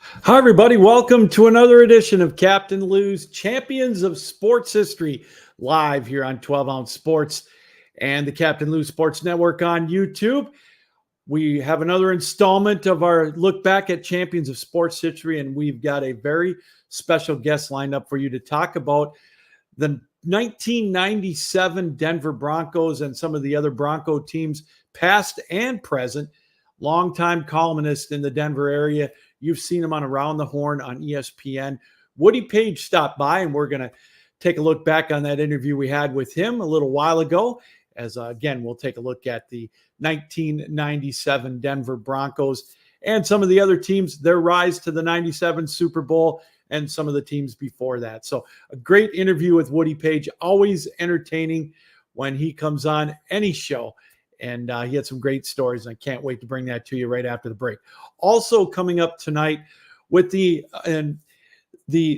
Hi, everybody. Welcome to another edition of Captain Lou's Champions of Sports History, live here on 12 Ounce Sports and the Captain Lou Sports Network on YouTube. We have another installment of our look back at Champions of Sports History, and we've got a very special guest lined up for you to talk about the 1997 Denver Broncos and some of the other Bronco teams, past and present. Longtime columnist in the Denver area. You've seen him on Around the Horn on ESPN. Woody Paige stopped by, and we're going to take a look back on that interview we had with him a little while ago. As again, we'll take a look at the 1997 Denver Broncos and some of the other teams, their rise to the 97 Super Bowl, and some of the teams before that. So a great interview with Woody Paige, always entertaining when he comes on any show. And he had some great stories, and I can't wait to bring that to you right after the break. Also coming up tonight with the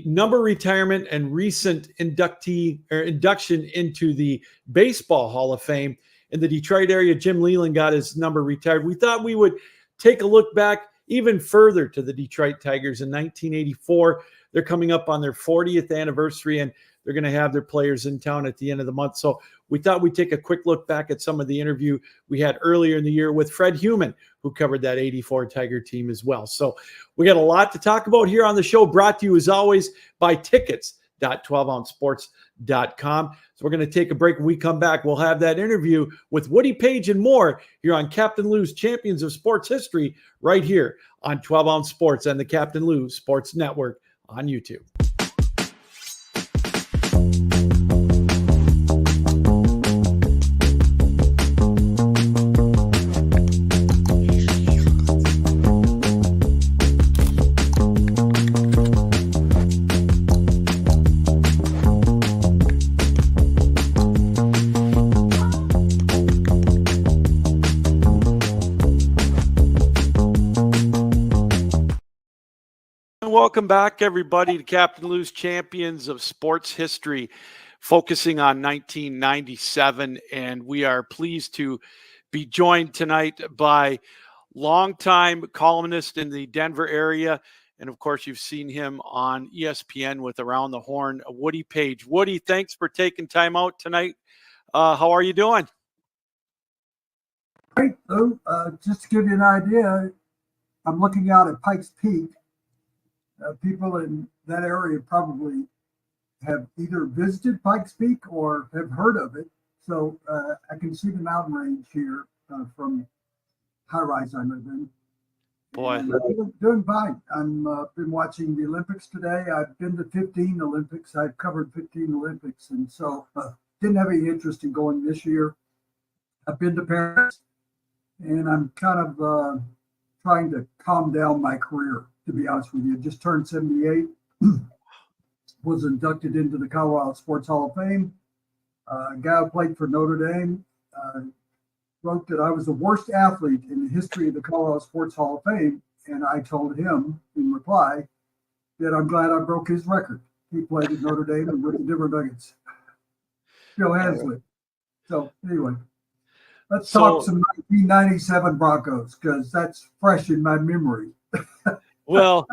number retirement and recent induction into the Baseball Hall of Fame in the Detroit area. Jim Leyland got his number retired. We thought we would take a look back even further to the Detroit Tigers in 1984. They're coming up on their 40th anniversary, and they're going to have their players in town at the end of the month. So we thought we'd take a quick look back at some of the interview we had earlier in the year with Fred Heumann, who covered that 84 Tiger team as well. So we got a lot to talk about here on the show, brought to you as always by tickets.12ouncesports.com. So we're going to take a break. When we come back, we'll have that interview with Woody Paige and more here on Captain Lou's Champions of Sports History right here on 12 Ounce Sports and the Captain Lou Sports Network on YouTube. Welcome back, everybody, to Captain Lou's Champions of Sports History, focusing on 1997. And we are pleased to be joined tonight by longtime columnist in the Denver area. And, of course, you've seen him on ESPN with Around the Horn, Woody Paige. Woody, thanks for taking time out tonight. How are you doing? Great, Lou. Just to give you an idea, I'm looking out at Pikes Peak. People in that area probably have either visited Pikes Peak or have heard of it. So I can see the mountain range here from high-rise I live in. Boy. Doing fine. I'm been watching the Olympics today. I've been to 15 Olympics. I've covered 15 Olympics. And so didn't have any interest in going this year. I've been to Paris, and I'm kind of trying to calm down my career. To be honest with you, just turned 78, was inducted into the Colorado Sports Hall of Fame. A guy who played for Notre Dame wrote that I was the worst athlete in the history of the Colorado Sports Hall of Fame, and I told him in reply that I'm glad I broke his record. He played at Notre Dame and with the Denver Nuggets. Phil Hansley. So anyway, let's talk some 1997 Broncos, because that's fresh in my memory. Well,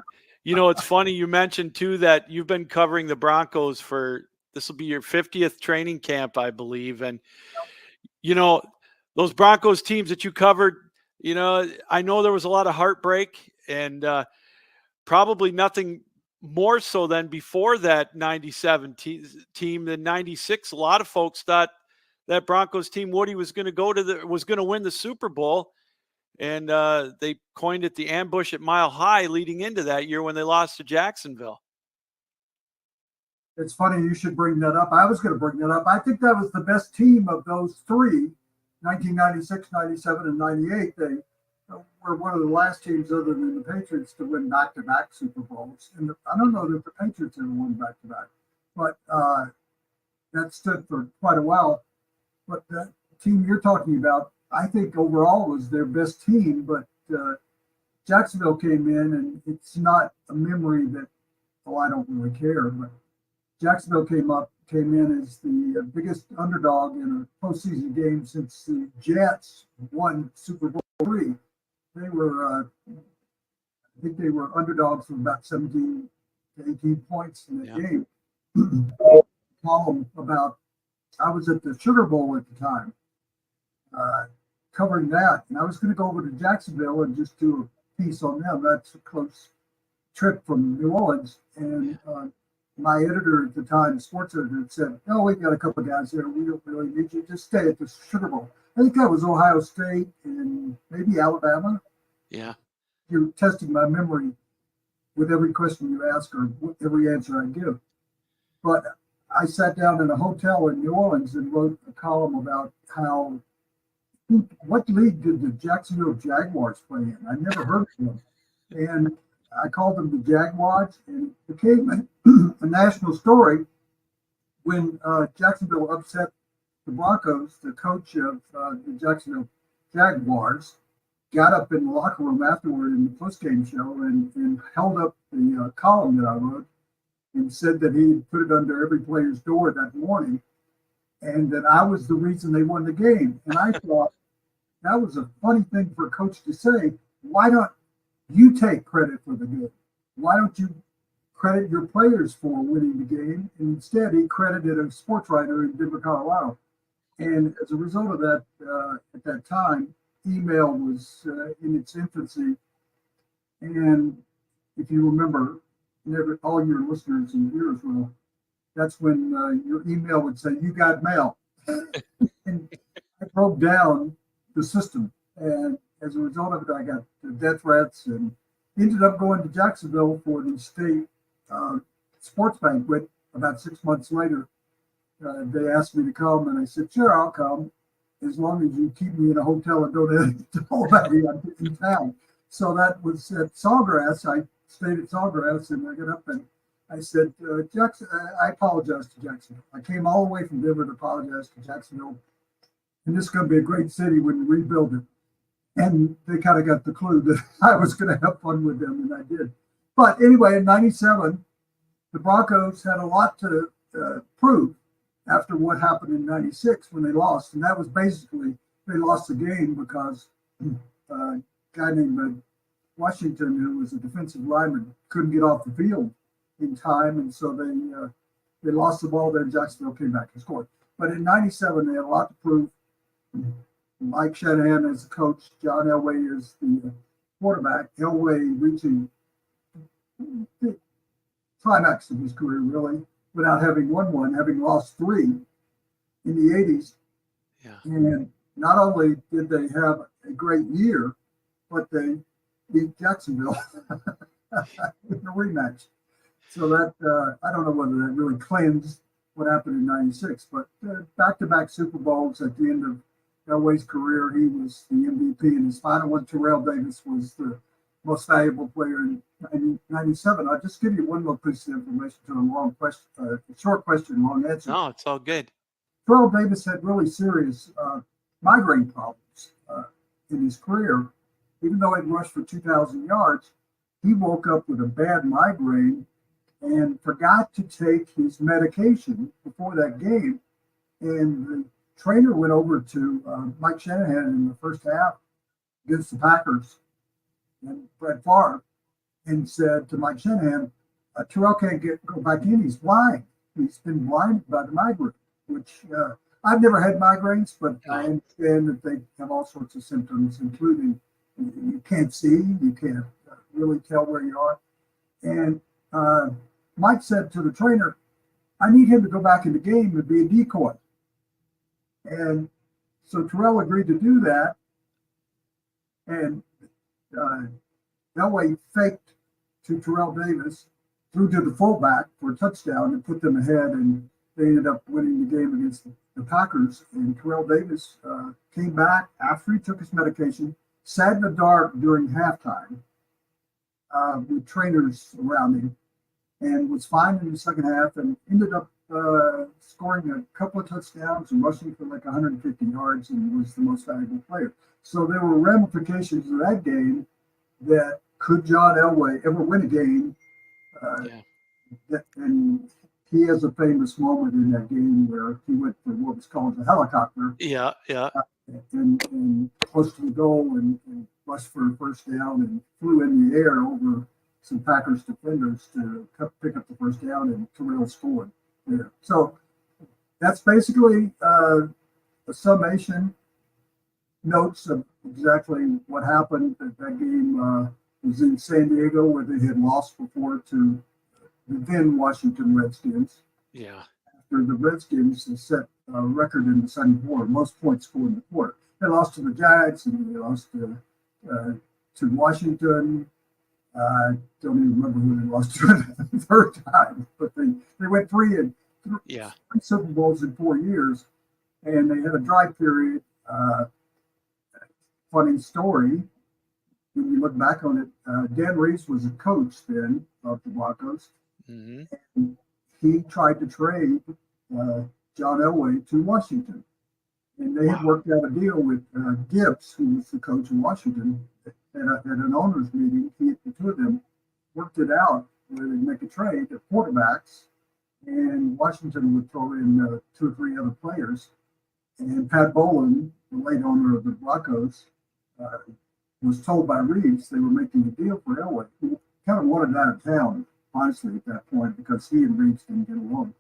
you know, it's funny you mentioned, too, that you've been covering the Broncos for this will be your 50th training camp, I believe. And, you know, those Broncos teams that you covered, you know, I know there was a lot of heartbreak and probably nothing more so than before that 97 team than 96. A lot of folks thought that Broncos team, Woody, was going to win the Super Bowl. And they coined it the ambush at Mile High leading into that year when they lost to Jacksonville. It's funny you should bring that up. I was going to bring that up. I think that was the best team of those three, 1996, 97, and 98. They were one of the last teams other than the Patriots to win back-to-back Super Bowls. And I don't know that the Patriots ever won back-to-back, but that stood for quite a while. But that team you're talking about, I think overall was their best team, but Jacksonville came in, and it's not a memory that, I don't really care, but Jacksonville came in as the biggest underdog in a postseason game since the Jets won Super Bowl III. They were I think they were underdogs for about 17 to 18 points in that game. Column about, I was at the Sugar Bowl at the time, covering that, and I was going to go over to Jacksonville and just do a piece on them. That's a close trip from New Orleans, and my editor at the time, sports editor, said, "Oh, we got a couple of guys there. We don't really need you. Just stay at the Sugar Bowl." I think that was Ohio State and maybe Alabama. Yeah. You're testing my memory with every question you ask or every answer I give. But I sat down in a hotel in New Orleans and wrote a column about what league did the Jacksonville Jaguars play in? I never heard of them. And I called them the Jaguars, and it became a national story when Jacksonville upset the Broncos. The coach of the Jacksonville Jaguars got up in the locker room afterward in the postgame show and held up the column that I wrote and said that he had put it under every player's door that morning and that I was the reason they won the game. And I thought that was a funny thing for a coach to say. Why don't you take credit for the game? Why don't you credit your players for winning the game? And instead, he credited a sports writer in Denver, Colorado. And as a result of that, at that time, email was in its infancy. And if you remember, all your listeners and viewers will, that's when your email would say, "You got mail." And I broke down the system. And as a result of it, I got death threats and ended up going to Jacksonville for the state sports banquet. About 6 months later, they asked me to come, and I said, "Sure, I'll come, as long as you keep me in a hotel and don't tell anybody I'm in town." So that was at Sawgrass. I stayed at Sawgrass, and I got up and I said, Jackson, I apologize to Jacksonville. I came all the way from Denver to apologize to Jacksonville, and this is going to be a great city when we rebuild it. And they kind of got the clue that I was going to have fun with them, and I did. But anyway, in '97, the Broncos had a lot to prove after what happened in '96 when they lost. And that was basically, they lost the game because a guy named Washington, who was a defensive lineman, couldn't get off the field in time. And so they lost the ball there. Jacksonville came back and scored. But in '97, they had a lot to prove. Mike Shanahan as the coach, John Elway as the quarterback. Elway reaching the climax of his career, really, without having won one, having lost 3 in the '80s. Yeah. And not only did they have a great year, but they beat Jacksonville in the rematch. So that, I don't know whether that really cleansed what happened in '96, but back-to-back Super Bowls at the end of Elway's career. He was the MVP in his final one. Terrell Davis was the most valuable player in '97. I'll just give you one more piece of information to a long question, short question, long answer. No, it's all good. Terrell Davis had really serious migraine problems in his career. Even though he'd rushed for 2,000 yards, he woke up with a bad migraine and forgot to take his medication before that game. And the trainer went over to Mike Shanahan in the first half against the Packers and Fred Heumann and said to Mike Shanahan, "Terrell can't go back in. He's blind. He's been blinded by the migraine," which I've never had migraines, but I understand that they have all sorts of symptoms, including you can't see, you can't really tell where you are. And Mike said to the trainer, "I need him to go back in the game and be a decoy." And so Terrell agreed to do that. And Elway faked to Terrell Davis, threw to the fullback for a touchdown and put them ahead. And they ended up winning the game against the Packers. And Terrell Davis came back after he took his medication, sat in the dark during halftime with trainers around him, and was fine in the second half and ended up scoring a couple of touchdowns and rushing for like 150 yards and was the most valuable player. So there were ramifications of that game that could John Elway ever win a game? And he has a famous moment in that game where he went for what was called a helicopter. Yeah. And close to the goal and rushed for a first down and flew in the air over some Packers defenders to pick up the first down, and Terrell scored there. So that's basically a summation, notes of exactly what happened. That game was in San Diego, where they had lost before to the then Washington Redskins. Yeah. After the Redskins set a record in the second quarter, most points scored in the quarter. They lost to the Giants, and they lost to Washington. I don't even remember who they lost to the third time, but they went three Super Bowls in 4 years, and they had a dry period. Funny story, when you look back on it, Dan Reeves was a coach then of the Broncos, and he tried to trade John Elway to Washington. And they had worked out a deal with Gibbs, who was the coach in Washington. At an owners meeting, the two of them worked it out where they'd make a trade of quarterbacks, and Washington would throw in 2 or 3 other players. And Pat Bowlen, the late owner of the Broncos, was told by Reeves they were making a deal for Elway, who kind of wanted out of town, honestly, at that point, because he and Reeves didn't get along.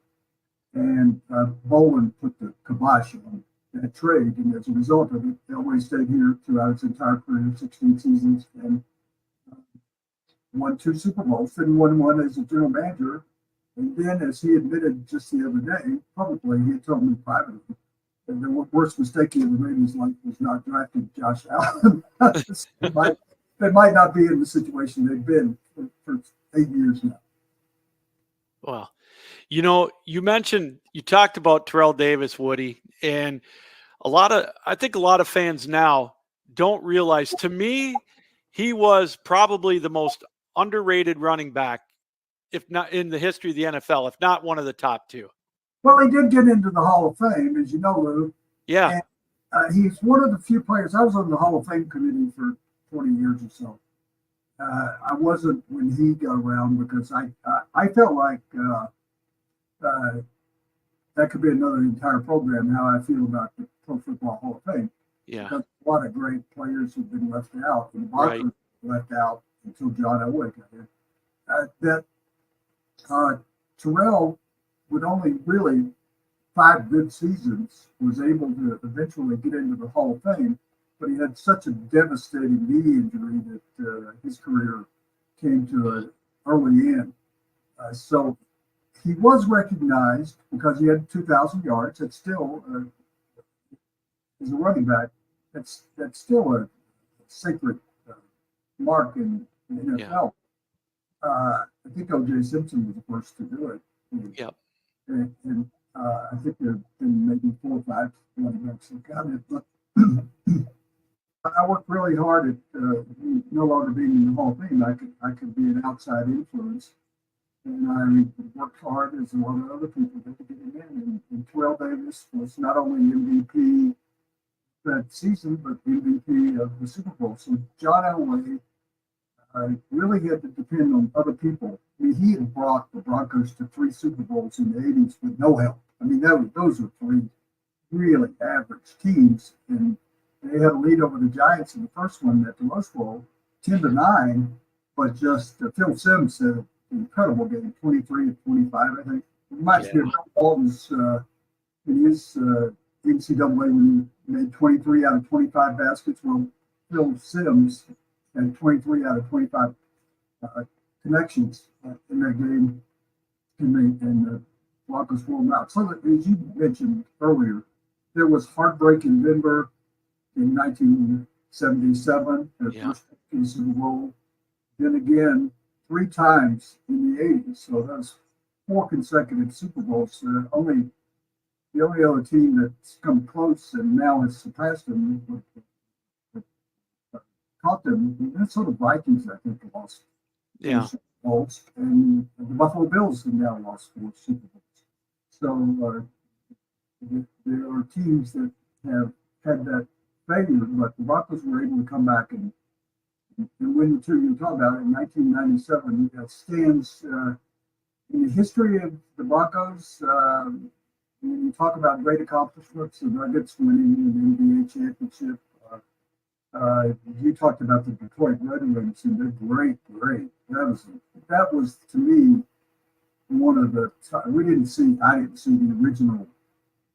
And Bowlen put the kibosh on that trade, and as a result of it, Elway stayed here throughout his entire career, 16 seasons, and won 2 Super Bowls, then won one as a general manager. And then, as he admitted just the other day, publicly, he had told me privately, that the worst mistake he ever made in his life was not drafting Josh Allen. they might not be in the situation they've been for 8 years now. Well, you talked about Terrell Davis, Woody, and I think a lot of fans now don't realize, to me, he was probably the most underrated running back, if not in the history of the NFL, if not one of the top 2. Well, he did get into the Hall of Fame, as you know, Lou. Yeah. And, he's one of the few players. I was on the Hall of Fame committee for 20 years or so. I wasn't when he got around, because I felt like that could be another entire program, how I feel about the Pro Football Hall of Fame. Yeah. Because a lot of great players have been left out, and the Broncos left out until John Elway got in. Terrell, with only really 5 good seasons, was able to eventually get into the Hall of Fame, but he had such a devastating knee injury that his career came to an early end. So he was recognized because he had 2,000 yards. That's still, as a running back, that's still a sacred mark in the NFL. I think O.J. Simpson was the first to do it. Yep. And I think there have been maybe 4 or 5 running backs that got it. But I worked really hard at no longer being in the Hall of Fame. I could be an outside influence, and I worked hard, as a lot of other people did, to get him in. And Terrell Davis was not only MVP that season, but MVP of the Super Bowl. So John Elway really had to depend on other people. I mean, he had brought the Broncos to 3 Super Bowls in the 80s with no help. I mean, those were 3 really average teams, and they had a lead over the Giants in the first one at the Rose Bowl, 10-9. But just Phil Simms had an incredible game, 23 of 25, I think. It reminds me of Walton's in his NCAA when he made 23 out of 25 baskets. Well, Phil Simms had 23 out of 25 connections in that game, and the Broncos wore them out. So, as you mentioned earlier, there was heartbreak in Denver in 1977, their first Super Bowl. Then again, 3 times in the 80s. So that's 4 consecutive Super Bowls. The only other team that's come close and now has surpassed them, caught them, the Minnesota Vikings, I think, lost 4 Super Bowls, and the Buffalo Bills have now lost 4 Super Bowls. So there are teams that have had that failure, but the Broncos were able to come back and win the 2 you talked about in 1997. That stands in the history of the Broncos. When you talk about great accomplishments, the Nuggets winning an NBA championship, You talked about the Detroit Red Wings, and they're great. That was to me one of the. I didn't see the original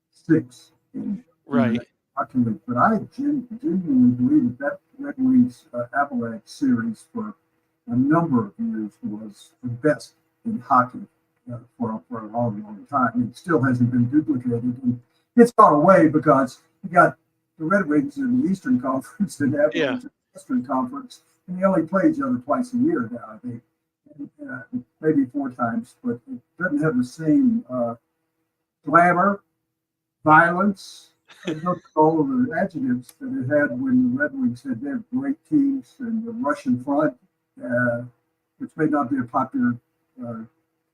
six in Right. the hockey league, but I genuinely believe that Red Wings Avalanche series for a number of years was the best in hockey for a long time. It still hasn't been duplicated, and it's gone away because you got the Red Wings in the Eastern Conference and Avalanche in the Western Conference, and they only play each other twice a year now, I think, and, maybe 4 times, but it doesn't have the same glamour, violence, and all of the adjectives that it had when the Red Wings had their great teams and the Russian front, which may not be a popular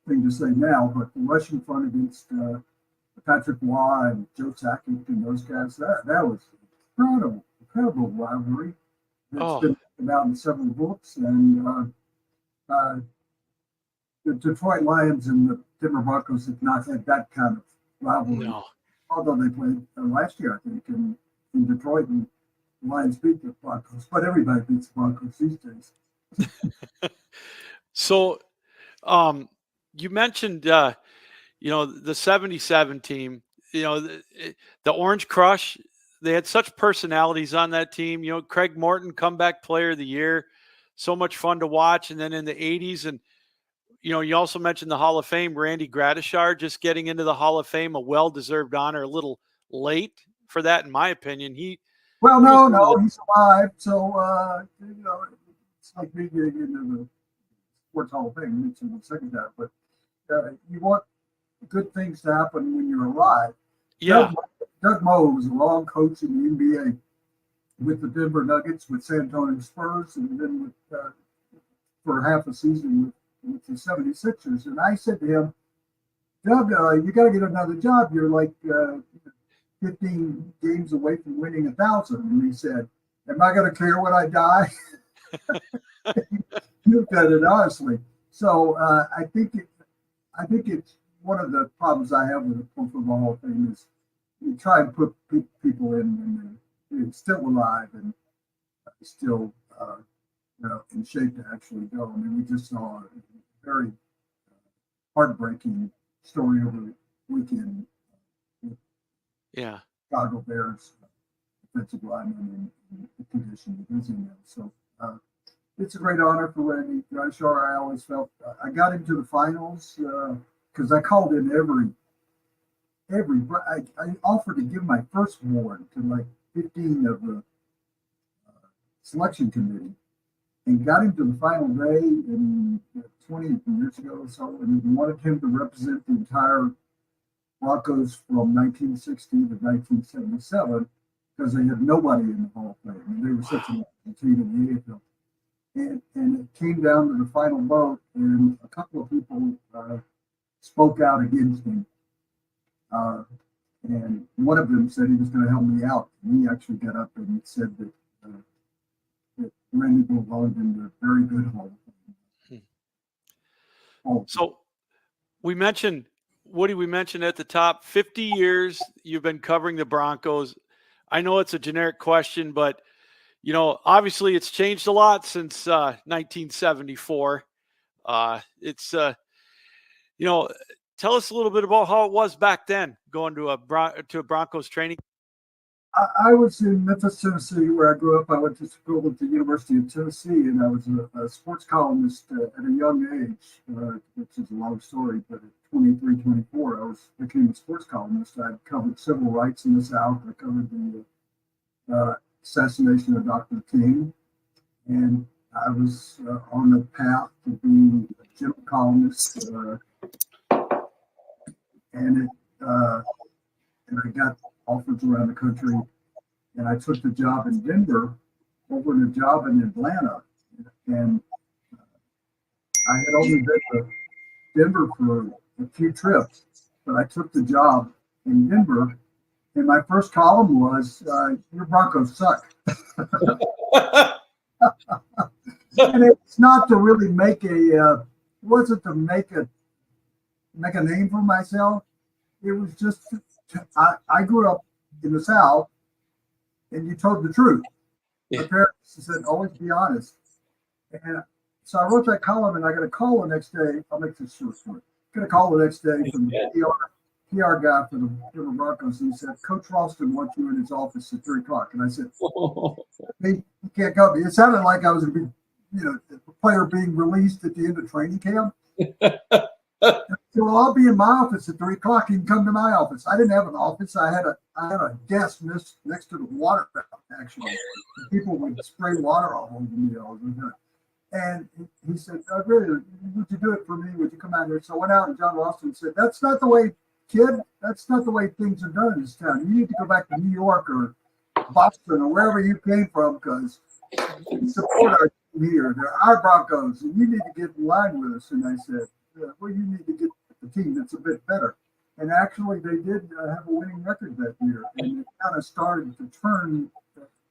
thing to say now, but the Russian front against Patrick Waugh and Joe Sakic and those guys, that was incredible rivalry. It's been written out in several books, and the Detroit Lions and the Denver Broncos have not had that kind of rivalry. No. Although they played last year, I think, in Detroit, and the Lions beat the Broncos. But everybody beats the Broncos these days. So, you mentioned, the 77 team, the Orange Crush, they had such personalities on that team. Craig Morton, comeback player of the year, so much fun to watch. And then in the 80s, and, you also mentioned the Hall of Fame, Randy Gradishar just getting into the Hall of Fame, a well-deserved honor, a little late for that, in my opinion. He's alive. So, it's like me getting into the Sports Hall of Fame. Mentioned the second time, but you want good things to happen when you're alive. Yeah. Doug Moe was a long coach in the NBA with the Denver Nuggets, with San Antonio Spurs, and then for half a season with the 76ers. And I said to him, Doug, you got to get another job. You're like 15 games away from winning 1,000. And he said, am I going to care when I die? You got it, honestly. So I think it's one of the problems I have with the Pro Football Hall of Fame is you try and put people in and they're still alive and still in shape to actually go. I mean, we just saw a very heartbreaking story over the weekend. Yeah. Chicago Bears defensive lineman in the condition he was in. So it's a great honor for Randy Gradishar. I always felt I got into the finals because I called in I offered to give my firstborn to like 15 of the selection committee and got him to the final day in 20 years ago or so, and wanted him to represent the entire Broncos from 1960 to 1977 because they had nobody in the Hall of Fame. And they were such an team in the AFL. And it came down to the final vote, and a couple of people spoke out against me. And one of them said he was going to help me out. And he actually got up and said that Randy belonged in the very good Hall of Fame. So we mentioned at the top, 50 years you've been covering the Broncos. I know it's a generic question, but obviously it's changed a lot since 1974. Tell us a little bit about how it was back then going to a Broncos training. I was in Memphis, Tennessee, where I grew up. I went to school at the University of Tennessee, and I was a sports columnist at a young age, which is a long story, but at 23, 24, I became a sports columnist. I covered civil rights in the South. I covered the assassination of Dr. King, and I was on the path to be a general columnist, and I got offers around the country, and I took the job in Denver over the job in Atlanta, and I had only been to Denver for a few trips, but I took the job in Denver, and my first column was, your Broncos suck. And it's not to really make wasn't to make a name for myself. It was just, I grew up in the South, and you told the truth. My Yeah. parents said, always be honest. And so I wrote that column, and I got a call the next day. I'll make this short story. Got a call the next day from the PR guy for the Denver Broncos, and he said, Coach Ralston wants you in his office at 3:00. And I said, hey, you can't come. It sounded like I was going to be, a player being released at the end of training camp. So well, I'll be in my office at 3:00. You can come to my office. I didn't have an office. I had a desk next to the water fountain, actually. And people would spray water all over me all the time. And he said, really, would you do it for me? Would you come out here? So I went out, and John Ralston said, that's not the way, kid. That's not the way things are done in this town. You need to go back to New York or Boston or wherever you came from, because we support our team here. They're our Broncos, and you need to get in line with us. And I said, well, you need to get the team that's a bit better. And actually, they did have a winning record that year. And it kind of started to turn,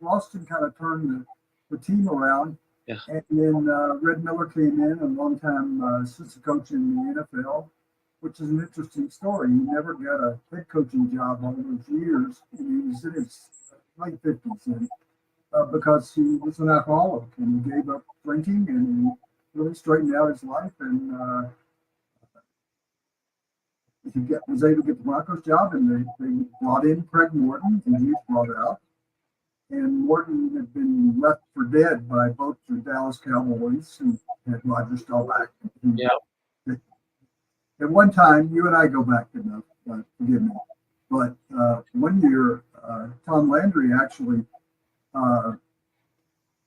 Ralston kind of turned the team around. Yeah. And then Red Miller came in, a longtime assistant coach in the NFL, which is an interesting story. He never got a head coaching job all those years. And he was in his late 50s because he was an alcoholic, and he gave up drinking, and he really straightened out his life. And he was able to get the Broncos job, and they brought in Craig Morton, and he was brought out. And Morton had been left for dead by both the Dallas Cowboys, who had Roger Staubach. Yeah. At one time, you and I go back enough, forgive me, but one year, Tom Landry actually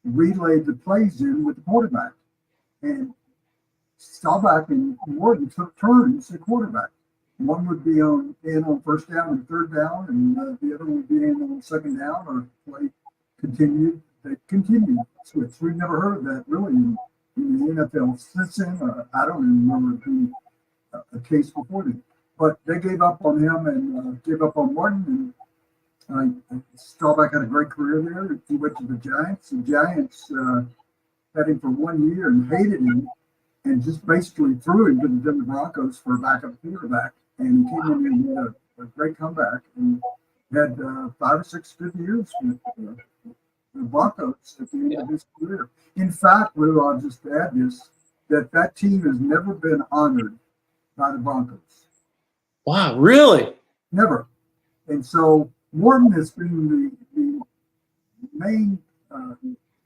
relayed the plays in with the quarterback. And Staubach and Morton took turns at quarterback. One would be in on first down and third down, and the other would be in on second down, or play continued. They continued switch. We've never heard of that really in the NFL since then. I don't even remember a case before then. But they gave up on him and gave up on Morton. And Staubach had a great career there. He went to the Giants. The Giants had him for 1 year and hated him, and just basically threw him to the Denver Broncos for a backup quarterback. And he came in and had a great comeback and had 5 or 6 good years with the Broncos at the end of his career. In fact, Lou, I'll just add this, that team has never been honored by the Broncos. Wow, really? Never. And so Morton has been the main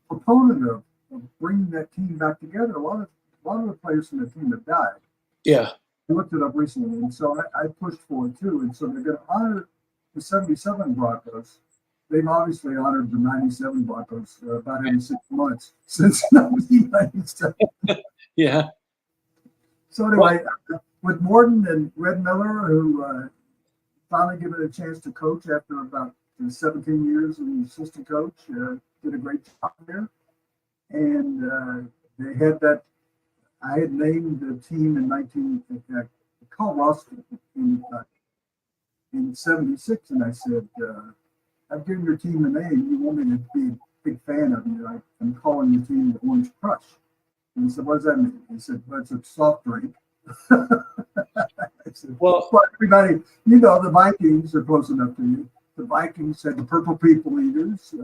proponent of bringing that team back together. A lot of the players from the team have died. Yeah. I looked it up recently, and so I pushed for it too. And so they're going to honor the 77 Broncos. They've obviously honored the 97 Broncos about every 6 months since 1997. Yeah. So anyway, with Morton and Red Miller, who finally given a chance to coach after about 17 years as an assistant coach, did a great job there. And they had that. I had named the team in called Ralston in 76, and I said, I've given your team a name. You want me to be a big fan of you. I'm calling the team the Orange Crush. And he said, what does that mean? He said, well, it's a soft drink. I said, well, everybody, the Vikings are close enough to you. The Vikings had the Purple People Eaters.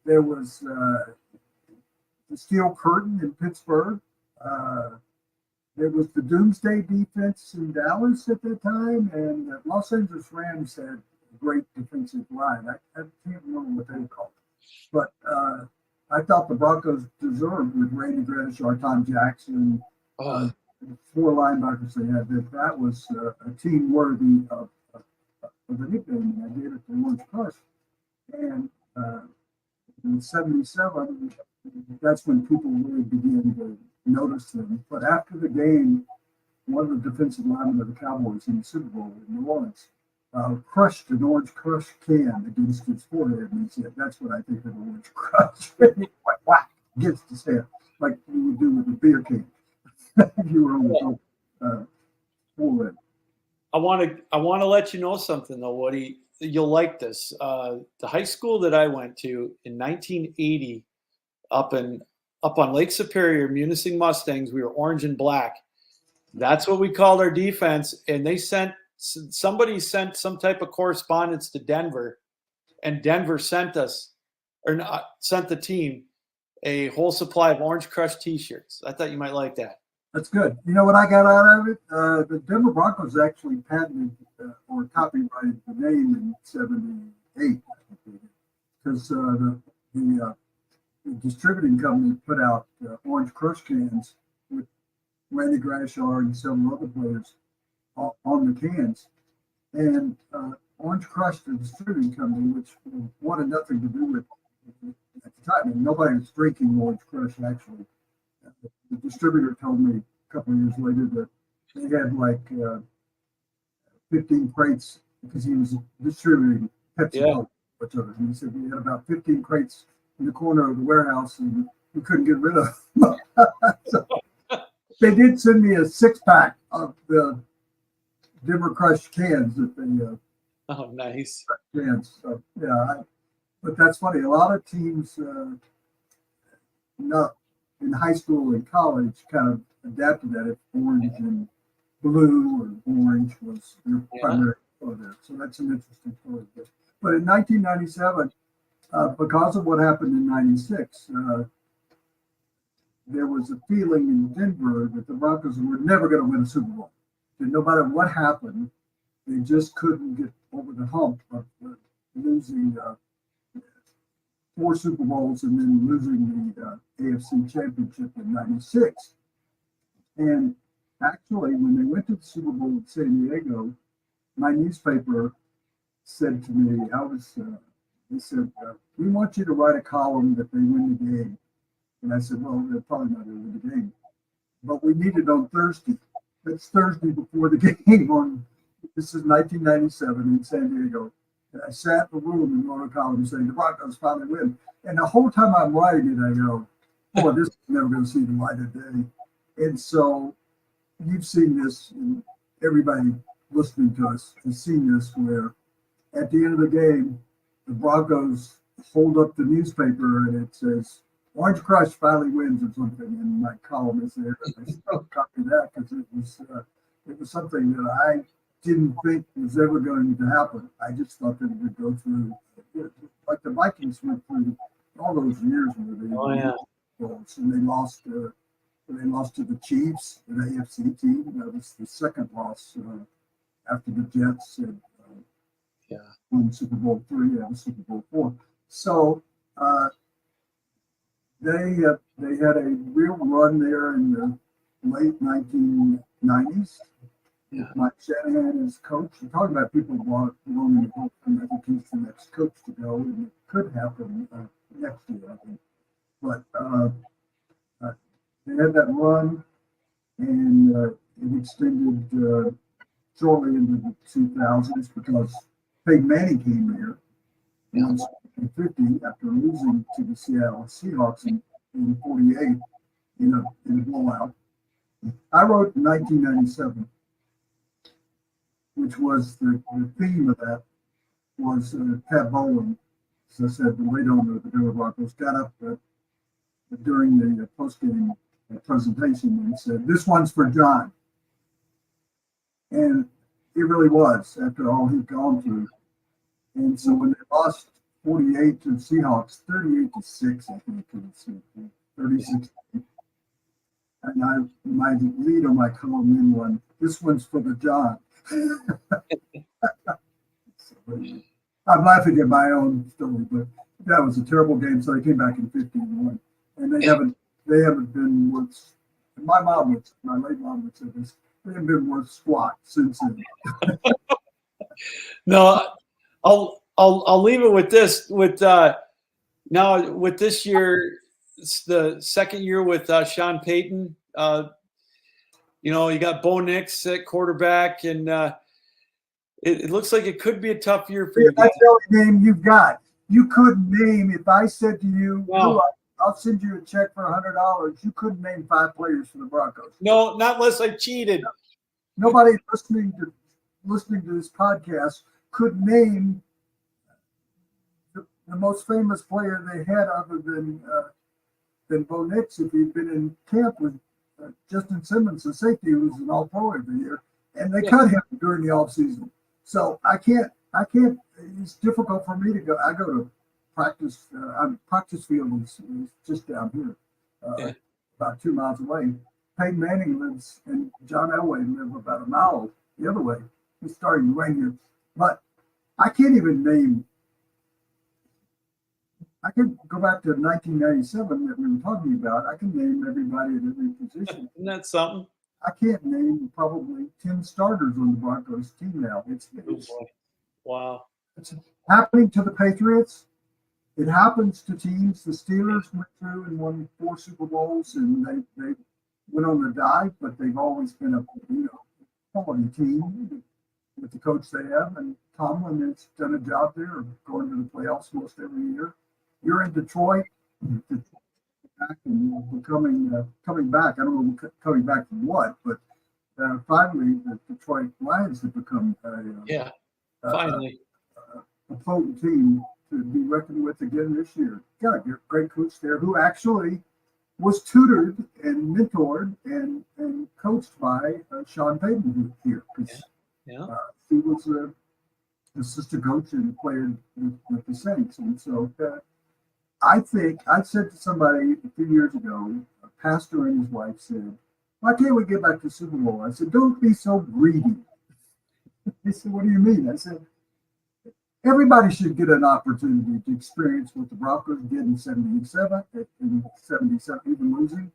There was the Steel Curtain in Pittsburgh. There was the Doomsday Defense in Dallas at that time, and the Los Angeles Rams had a great defensive line. I can't remember what they were called. But I thought the Broncos deserved, with Randy Gradishar, Tom Jackson, 4 linebackers they had, that was a team worthy of the nickname, and I gave it to Orange Crush. And in 77, that's when people really began to notice them. But after the game, one of the defensive linemen of the Cowboys in the Super Bowl in New Orleans crushed an Orange Crush can against his forehead, and he said, "That's what I think of an Orange Crush." Like whack against his head, like you would do with a beer can if you were on the forehead. I want to let you know something though, Woody. You'll like this. The high school that I went to in 1980, up on Lake Superior, Munising Mustangs, we were orange and black. That's what we called our defense. And somebody sent some type of correspondence to Denver, and Denver sent us sent the team a whole supply of Orange Crush T-shirts. I thought you might like that. That's good. You know what I got out of it? The Denver Broncos actually patented or copyrighted the name in '78 because the distributing company put out Orange Crush cans with Randy Grashar and several other players on the cans. And Orange Crush, the distributing company, which wanted nothing to do with at the time, and nobody was drinking Orange Crush actually. The distributor told me a couple of years later that they had like 15 crates because he was distributing Pepsi Cola, whatever. And he said we had about 15 crates in the corner of the warehouse and we couldn't get rid of them. So they did send me a 6-pack of the Denver Crush cans that they oh, nice cans. So, yeah, but that's funny. A lot of teams, not in high school and college, kind of adapted that. If orange and blue or orange was their primary color there. So that's an interesting story. But in 1997, because of what happened in '96, there was a feeling in Denver that the Broncos were never going to win a Super Bowl. And no matter what happened, they just couldn't get over the hump of losing 4 Super Bowls and then losing the AFC Championship in '96. And actually, when they went to the Super Bowl in San Diego, my newspaper said to me, they said, we want you to write a column that they win the game. And I said, well, they're probably not going to win the game. But we need it on Thursday. That's Thursday before the game. This is 1997 in San Diego. And I sat in the room and wrote a column saying the Broncos finally win. And the whole time I'm writing it, I go, boy, this is never going to see the light of day. And so you've seen this, and everybody listening to us has seen this, where at the end of the game, the Broncos hold up the newspaper and it says, Orange Crush finally wins or something, and my column is there. And I still copy that because it was something that I didn't think was ever going to happen. I just thought that it would go through, like the Vikings went through all those years where they and they lost to the Chiefs, the AFC team. That was the second loss after the Jets had won Super Bowl III and Super Bowl IV. So they had a real run there in the late 1990s. Mike Shanahan is coach. We're talking about people belonging to the whole thing. I think he's the next coach to go, and it could happen next year, I think. But they had that run, and it extended shortly into the 2000s because Peyton Manning came here in 50 after losing to the Seattle Seahawks in 48 in a blowout. I wrote in 1997, which was the theme of that was Pat Bowlen, as I said, the late owner of the Denver Broncos, got up during the post-game presentation and said, "This one's for John." And it really was, after all he'd gone through. And so when they lost 48 to the Seahawks, 38-6, I think it was 36. And my lead on my column in one, this one's for the John. I'm laughing at my own story, but that was a terrible game. So they came back in 15-1, and they haven't been worth. My late mom would say this. They haven't been worth squat since then. No, I'll leave it with this. Now with this year, it's the second year with Sean Payton. You got Bo Nix at quarterback, and it looks like it could be a tough year for you. That's the only name you've got. You couldn't name, if I said to you, I'll send you a check for $100, you couldn't name 5 players for the Broncos. No, not unless I cheated. Nobody listening to this podcast could name the most famous player they had other than Bo Nix if he'd been in camp with Justin Simmons, the safety, who was an all-pro every year, and they cut him during the offseason. So I can't, it's difficult for me to go. I go to practice field is just down here, about 2 miles away. Peyton Manning lives, and John Elway live about a mile the other way. He's starting right here. But I can't even name. I could go back to 1997 that we were talking about. I can name everybody at every position. Isn't that something? I can't name probably 10 starters on the Broncos team now. Wow. It's happening to the Patriots. It happens to teams. The Steelers went through and won 4 Super Bowls, and they went on the dive, but they've always been a quality team with the coach they have. And Tomlin has done a job there of going to the playoffs most every year. You're in Detroit, back and coming back. I don't know coming back from what, but finally the Detroit Lions have become finally a potent team to be reckoned with again this year. Got a great coach there who actually was tutored and mentored and coached by Sean Payton here. He was an assistant coach and played with the Saints. And so I think I said to somebody a few years ago, a pastor and his wife said, "Why can't we get back to Super Bowl?" I said, "Don't be so greedy." They said, "What do you mean?" I said, "Everybody should get an opportunity to experience what the Broncos did in 77, even losing,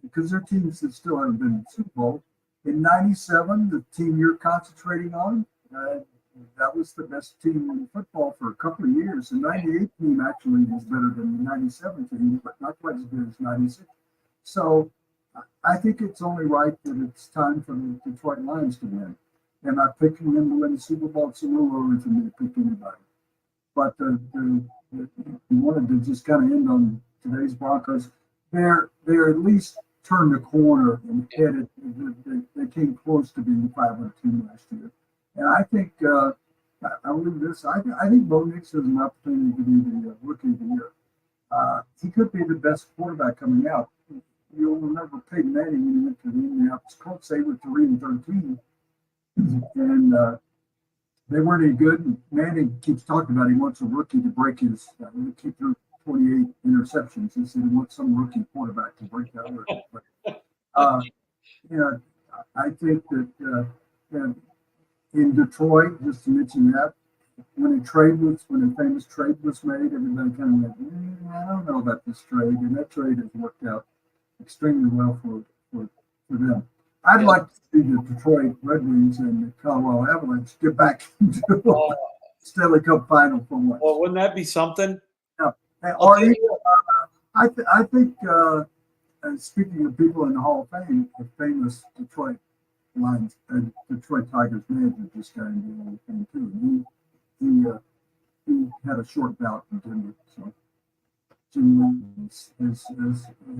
because there are teams that still haven't been in the Super Bowl. In 97, the team you're concentrating on, that was the best team in football for a couple of years. The 98 team actually was better than the 97 team, but not quite as good as 96. So I think it's only right that it's time for the Detroit Lions to win. Am I picking them to win the Super Bowl? It's a little early for me to pick anybody. But we wanted to just kind of end on today's Broncos. They're at least turned the corner and headed. They came close to being the 500 team last year. And I think I'll leave this. I think Bo Nix has an opportunity to be the rookie of the year. He could be the best quarterback coming out. You'll remember Peyton Manning when he went to the Indianapolis Colts. They were 3-13, and they weren't any good. And Manning keeps talking about he wants a rookie to break his keep through 28 interceptions. He said he wants some rookie quarterback to break that record. But I think that. In Detroit, just to mention that, when a famous trade was made, everybody kind of went, I don't know about this trade, and that trade has worked out extremely well for them. I'd like to see the Detroit Red Wings and the Colorado Avalanche get back into the Stanley Cup final for once. Well, wouldn't that be something? Yeah. I think, speaking of people in the Hall of Fame, the famous Detroit Lions and Detroit Tigers manager just got into the Hall of Fame too. He had a short bout in Denver, so Jim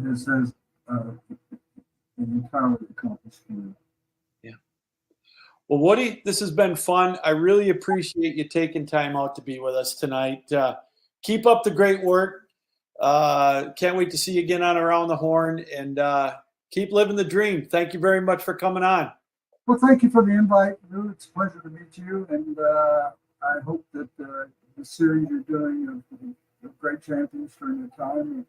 has an entirely accomplished career. Yeah. Well, Woody, this has been fun. I really appreciate you taking time out to be with us tonight. Keep up the great work. Can't wait to see you again on Around the Horn, and keep living the dream. Thank you very much for coming on. Well, thank you for the invite, Lou. It's a pleasure to meet you, and I hope that the series you're doing of great champions during the time,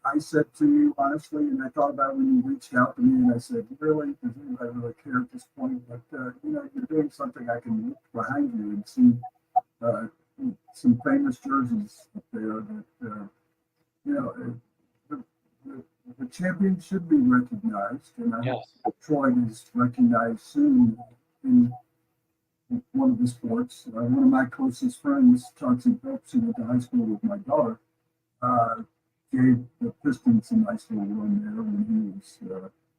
I said to you honestly, and I thought about it when you reached out to me, and I said, really, does anybody really care at this point? But, you're doing something I can look behind you and see some famous jerseys up there that, the champion should be recognized, and I hope Detroit is recognized soon in one of the sports. One of my closest friends, Chauncey Phelps, who went to high school with my daughter, gave the Pistons a nice little run there when he was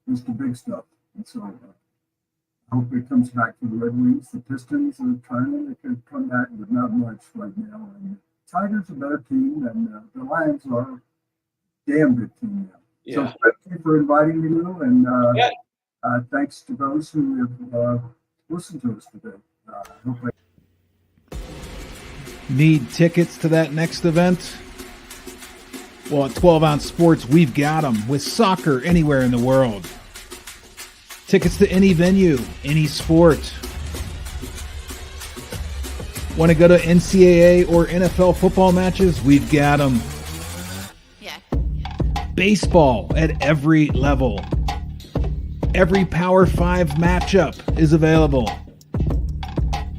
Mr. Big Stuff. And so I hope it comes back to the Red Wings. The Pistons are trying, they could come back, but not much right now. And the Tigers are a better team, and the Lions are a damn good team now. Yeah. So thank you for inviting me, Lou, and thanks to those who have listened to us today. Need tickets to that next event? Well, at 12 Ounce Sports, we've got them with soccer anywhere in the world. Tickets to any venue, any sport. Want to go to NCAA or NFL football matches? We've got them. Yeah. Baseball at every level. Every Power 5 matchup is available.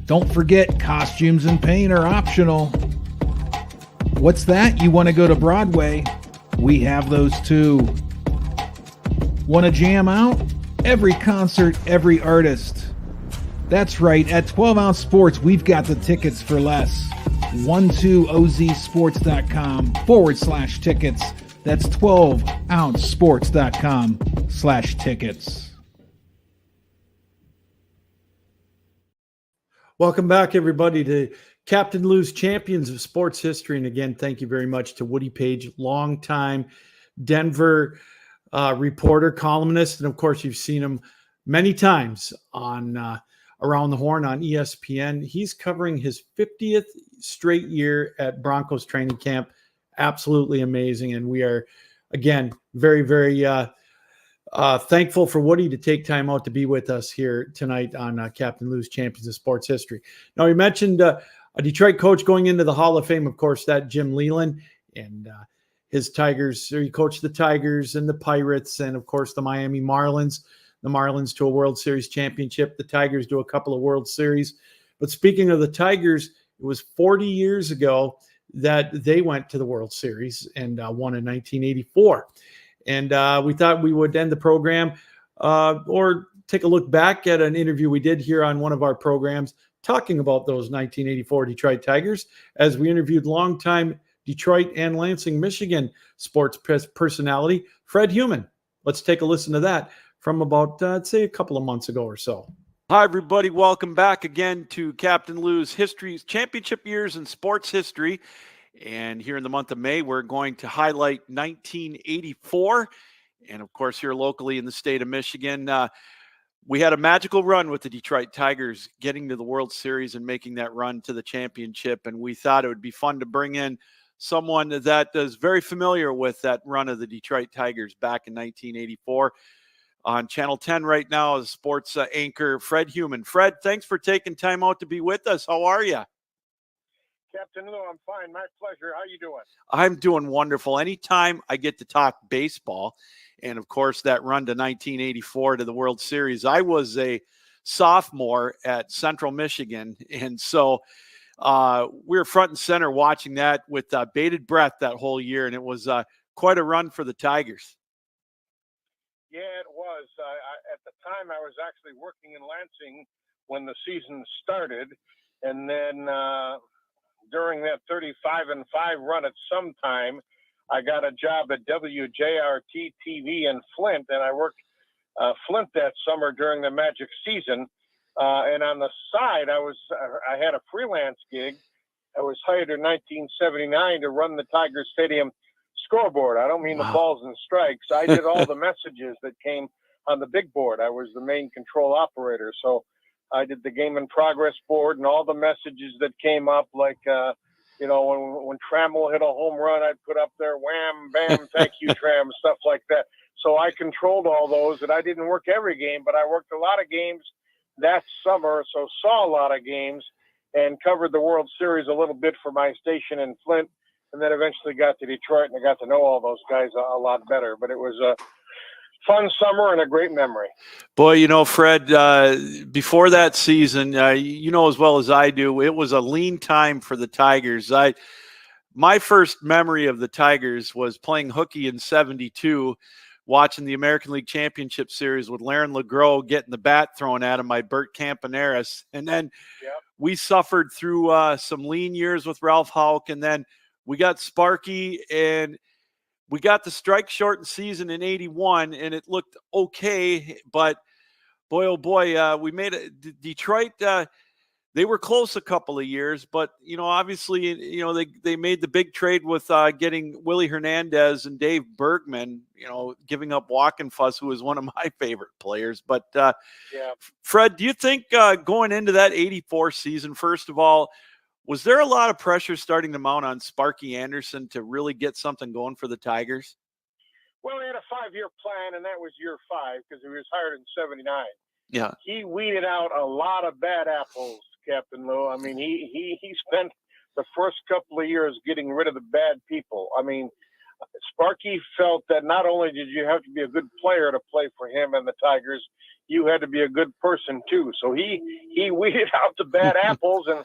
Don't forget, costumes and paint are optional. What's that? You want to go to Broadway? We have those too. Want to jam out? Every concert, every artist. That's right, at 12 Ounce Sports, we've got the tickets for less. 12ozsports.com/tickets. That's 12ouncesports.com/tickets. Welcome back, everybody, to Captain Lou's Champions of Sports History. And again, thank you very much to Woody Paige, longtime Denver reporter, columnist. And of course, you've seen him many times on Around the Horn on ESPN. He's covering his 50th straight year at Broncos training camp. Absolutely amazing. And we are, again, very, very thankful for Woody to take time out to be with us here tonight on Captain Lou's Champions of Sports History. Now, you mentioned a Detroit coach going into the Hall of Fame, of course, that Jim Leland, and his Tigers. He coached the Tigers and the Pirates and, of course, the Miami Marlins. The Marlins to a World Series championship. The Tigers to a couple of World Series. But speaking of the Tigers, it was 40 years ago that they went to the World Series and won in 1984. And we thought we would end the program or take a look back at an interview we did here on one of our programs talking about those 1984 Detroit Tigers as we interviewed longtime Detroit and Lansing, Michigan sports personality, Fred Heumann. Let's take a listen to that from about, I'd say, a couple of months ago or so. Hi, everybody. Welcome back again to Captain Lou's Championship Years in Sports History. And here in the month of May, we're going to highlight 1984. And, of course, here locally in the state of Michigan, we had a magical run with the Detroit Tigers getting to the World Series and making that run to the championship. And we thought it would be fun to bring in someone that is very familiar with that run of the Detroit Tigers back in 1984. On Channel 10 right now is sports anchor Fred Heumann. Fred, thanks for taking time out to be with us. How are you? Captain Lou, I'm fine. My pleasure. How you doing? I'm doing wonderful. Anytime I get to talk baseball, and of course that run to 1984 to the World Series, I was a sophomore at Central Michigan, and so we were front and center watching that with bated breath that whole year, and it was quite a run for the Tigers. Yeah, it was. At the time, I was actually working in Lansing when the season started, and then during that 35-5 run at some time, I got a job at WJRT TV in Flint, and I worked Flint that summer during the Magic season. And on the side, I had a freelance gig. I was hired in 1979 to run the Tiger Stadium scoreboard. I don't mean the balls and strikes. I did all the messages that came on the big board. I was the main control operator. So I did the game in progress board and all the messages that came up, like, when Trammell hit a home run, I'd put up there, wham, bam, thank you, Tram, stuff like that. So I controlled all those, and I didn't work every game, but I worked a lot of games that summer, so saw a lot of games and covered the World Series a little bit for my station in Flint. And then eventually got to Detroit, and I got to know all those guys a lot better. But it was a fun summer and a great memory. Boy, Fred, before that season, as well as I do, it was a lean time for the Tigers. My first memory of the Tigers was playing hooky in 72, watching the American League Championship Series with Laren LeGros getting the bat thrown at him by Bert Campaneris. And then we suffered through some lean years with Ralph Houck, and then we got Sparky, and we got the strike shortened season in 81, and it looked okay. But boy, oh boy, we made it. Detroit, they were close a couple of years, but obviously, they made the big trade with getting Willie Hernandez and Dave Bergman. Giving up Walkenfuss, who was one of my favorite players. But Fred, do you think going into that 84 season, first of all, was there a lot of pressure starting to mount on Sparky Anderson to really get something going for the Tigers? Well, he had a 5-year plan, and that was year 5 because he was hired in 79. Yeah. He weeded out a lot of bad apples, Captain Lou. I mean, he spent the first couple of years getting rid of the bad people. I mean, Sparky felt that not only did you have to be a good player to play for him and the Tigers, you had to be a good person too. So he weeded out the bad apples and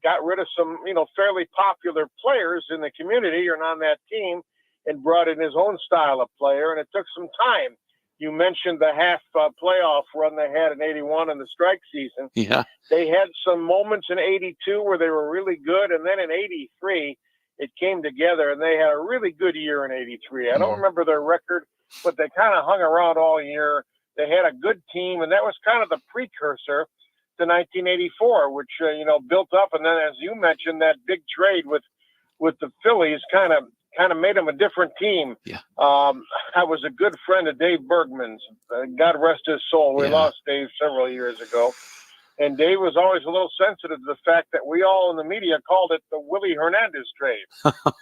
got rid of some, fairly popular players in the community and on that team, and brought in his own style of player. And it took some time. You mentioned the half playoff run they had in '81 in the strike season. Yeah. They had some moments in '82 where they were really good, and then in '83 it came together, and they had a really good year in '83. I don't remember their record, but they kind of hung around all year. They had a good team, and that was kind of the precursor to 1984, which built up. And then, as you mentioned, that big trade with the Phillies kind of made them a different team. Yeah. I was a good friend of Dave Bergman's. God rest his soul. We lost Dave several years ago. And Dave was always a little sensitive to the fact that we all in the media called it the Willie Hernandez trade.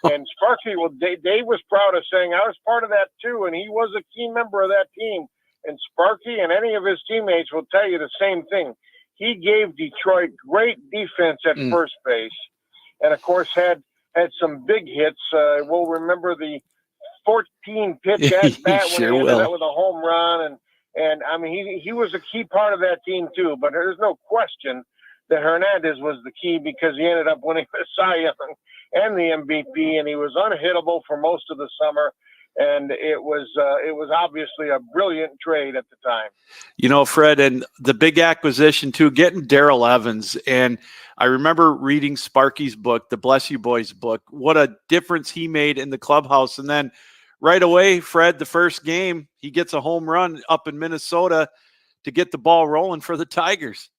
And Sparky, Dave was proud of saying, I was part of that too, and he was a key member of that team. And Sparky and any of his teammates will tell you the same thing. He gave Detroit great defense at first base, and of course had some big hits. We'll remember the 14-pitch at bat when he ended up with a home run, and I mean he was a key part of that team too. But there's no question that Hernandez was the key, because he ended up winning the Cy Young and the MVP, and he was unhittable for most of the summer. And it was obviously a brilliant trade at the time. Fred, and the big acquisition too, getting Darrell Evans. And I remember reading Sparky's book, the Bless You Boys book, what a difference he made in the clubhouse. And then right away, Fred, the first game, he gets a home run up in Minnesota to get the ball rolling for the Tigers.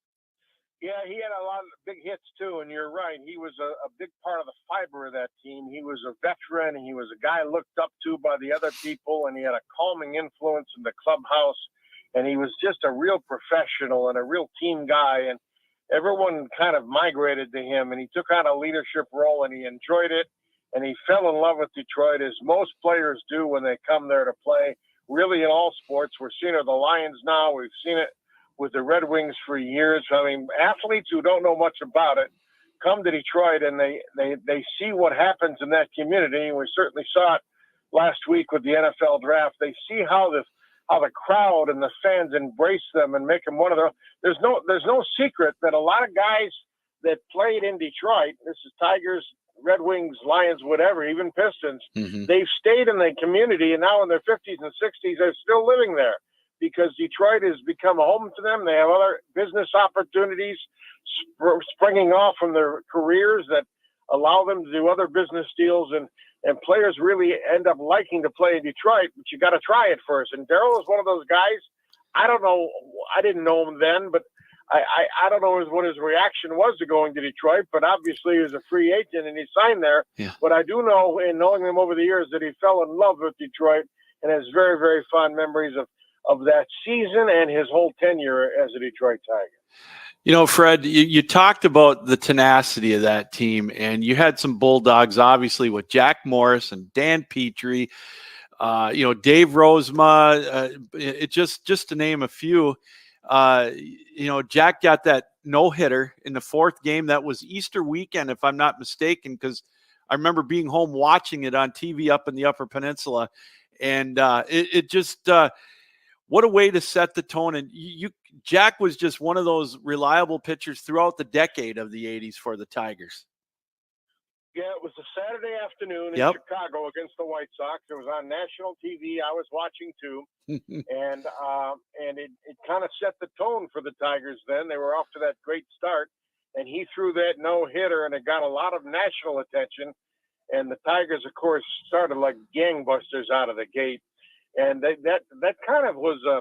Yeah, he had a lot of big hits too, and you're right. He was a big part of the fiber of that team. He was a veteran. He was a guy looked up to by the other people, and he had a calming influence in the clubhouse. And he was just a real professional and a real team guy, and everyone kind of migrated to him. And he took on a leadership role, and he enjoyed it. And he fell in love with Detroit, as most players do when they come there to play. Really, in all sports, we're seeing it with the Lions now. We've seen it with the Red Wings for years. I mean, athletes who don't know much about it come to Detroit, and they see what happens in that community. And we certainly saw it last week with the NFL draft. They see how the crowd and the fans embrace them and make them one of their. There's no secret that a lot of guys that played in Detroit, this is Tigers, Red Wings, Lions, whatever, even Pistons, they've stayed in the community, and now in their 50s and 60s, they're still living there, because Detroit has become a home to them. They have other business opportunities springing off from their careers that allow them to do other business deals, and players really end up liking to play in Detroit, but you got to try it first. And Darrell is one of those guys. I don't know. I didn't know him then, but I don't know what his reaction was to going to Detroit, but obviously he was a free agent and he signed there. Yeah. But I do know, in knowing him over the years, that he fell in love with Detroit and has very, very fond memories of that season and his whole tenure as a Detroit Tiger. Fred, you talked about the tenacity of that team, and you had some Bulldogs, obviously, with Jack Morris and Dan Petrie, Dave Rozema, just to name a few. Jack got that no-hitter in the fourth game. That was Easter weekend, if I'm not mistaken, because I remember being home watching it on TV up in the Upper Peninsula, and it just what a way to set the tone. And Jack was just one of those reliable pitchers throughout the decade of the 80s for the Tigers. Yeah, it was a Saturday afternoon in Chicago against the White Sox. It was on national TV. I was watching too, and it kind of set the tone for the Tigers. Then they were off to that great start, and he threw that no hitter, and it got a lot of national attention. And the Tigers, of course, started like gangbusters out of the gate. And that kind of was a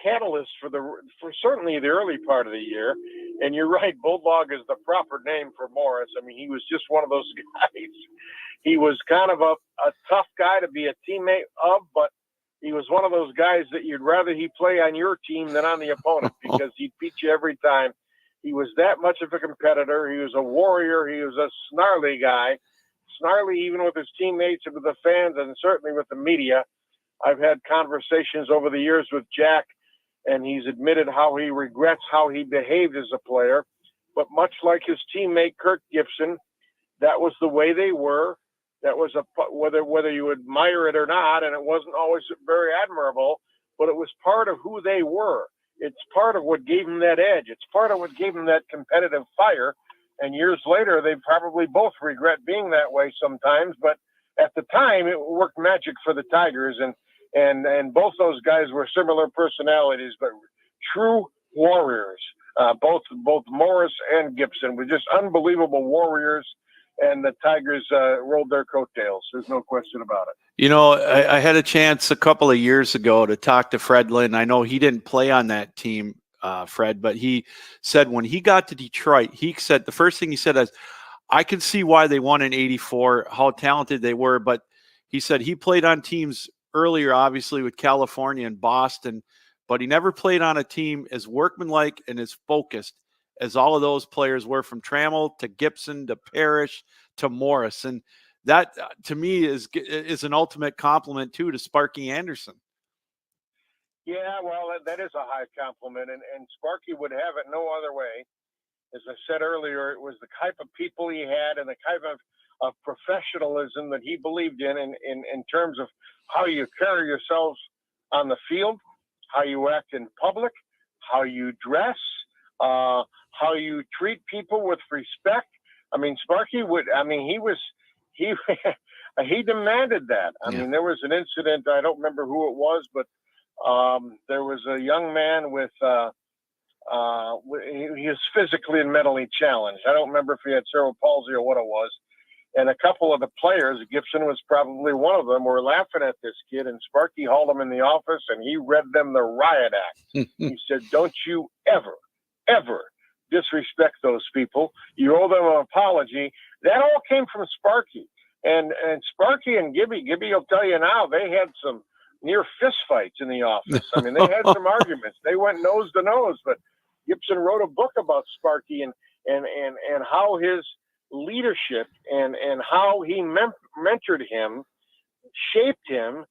catalyst for certainly the early part of the year. And you're right, Bulldog is the proper name for Morris. I mean, he was just one of those guys. He was kind of a tough guy to be a teammate of, but he was one of those guys that you'd rather he play on your team than on the opponent, because he'd beat you every time. He was that much of a competitor. He was a warrior. He was a snarly guy, snarly even with his teammates and with the fans, and certainly with the media. I've had conversations over the years with Jack, and he's admitted how he regrets how he behaved as a player. but much like his teammate Kirk Gibson, that was the way they were. That was whether you admire it or not, and it wasn't always very admirable, but it was part of who they were. It's part of what gave them that edge. It's part of what gave them that competitive fire. And years later, they probably both regret being that way sometimes. But at the time, it worked magic for the Tigers, and both those guys were similar personalities, but true warriors. Both Morris and Gibson were just unbelievable warriors. And the Tigers rolled their coattails. There's no question about it. You know, I had a chance a couple of years ago to talk to Fred Lynn. I know he didn't play on that team, Fred, but he said when he got to Detroit, he said the first thing he said is, I can see why they won in '84, how talented they were. But he said he played on teams earlier, obviously, with California and Boston, but he never played on a team as workmanlike and as focused as all of those players were, from Trammell to Gibson to Parrish to Morris. And that, to me, is an ultimate compliment, too, to Sparky Anderson. Yeah, well, that is a high compliment, and Sparky would have it no other way. As I said earlier, it was the type of people he had and the type of professionalism that he believed in terms of how you carry yourselves on the field, how you act in public, how you dress, how you treat people with respect. I mean, Sparky he demanded that. I mean, there was an incident, I don't remember who it was, but there was a young man he was physically and mentally challenged. I don't remember if he had cerebral palsy or what it was. And a couple of the players, Gibson was probably one of them, were laughing at this kid, and Sparky hauled him in the office and he read them the riot act. He said, don't you ever disrespect those people. You owe them an apology. That all came from Sparky. And Sparky and Gibby will tell you now, they had some near fist fights in the office. I mean, they had some arguments. They went nose to nose, but Gibson wrote a book about Sparky and how his leadership and how he mentored him, shaped him